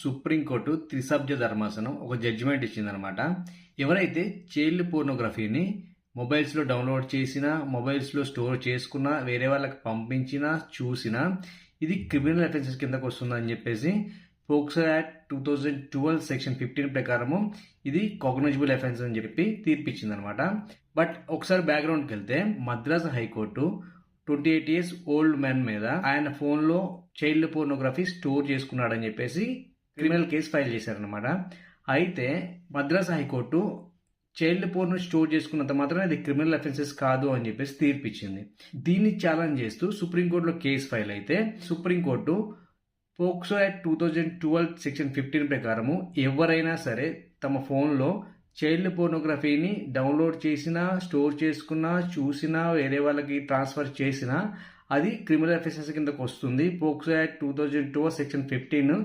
Supreme court త్రిసభ్య ధర్మాసనం ఒక జడ్జిమెంట్ ఇచ్చిందనమాట. ఎవరైతే చైల్డ్ పోర్నోగ్రఫీని మొబైల్స్లో డౌన్లోడ్ చేసినా, మొబైల్స్లో స్టోర్ చేసుకున్నా, వేరే వాళ్ళకి పంపించినా, చూసినా ఇది క్రిమినల్ అఫెన్సెస్ కిందకు వస్తుందని చెప్పేసి పోక్సో యాక్ట్ 2012 సెక్షన్ 15 ప్రకారము ఇది కాగ్నిజబుల్ అఫెన్స్ అని చెప్పి తీర్పిచ్చిందనమాట. బట్ ఒకసారి బ్యాక్గ్రౌండ్కి వెళ్తే Madras high court 28 years old man మీద ఆయన ఫోన్లో చైల్డ్ పోర్నోగ్రఫీ స్టోర్ చేసుకున్నాడని చెప్పేసి క్రిమినల్ కేసు ఫైల్ చేశారనమాట. అయితే Madras high court child porn store చేసుకున్నంత మాత్రం ఇది క్రిమినల్ అఫెన్సెస్ కాదు అని చెప్పేసి తీర్పిచ్చింది. దీన్ని ఛాలెంజ్ చేస్తూ సుప్రీంకోర్టులో కేసు ఫైల్ అయితే సుప్రీంకోర్టు పోక్సో యాక్ట్ 2012 సెక్షన్ 15 ప్రకారము ఎవరైనా సరే తమ ఫోన్లో చైల్డ్ పోర్నోగ్రఫీని డౌన్లోడ్ చేసినా, స్టోర్ చేసుకున్నా, చూసినా, వేరే వాళ్ళకి ట్రాన్స్ఫర్ చేసినా అది క్రిమినల్ అఫెన్సెస్ కిందకు వస్తుంది. POCSO act 2012 section 15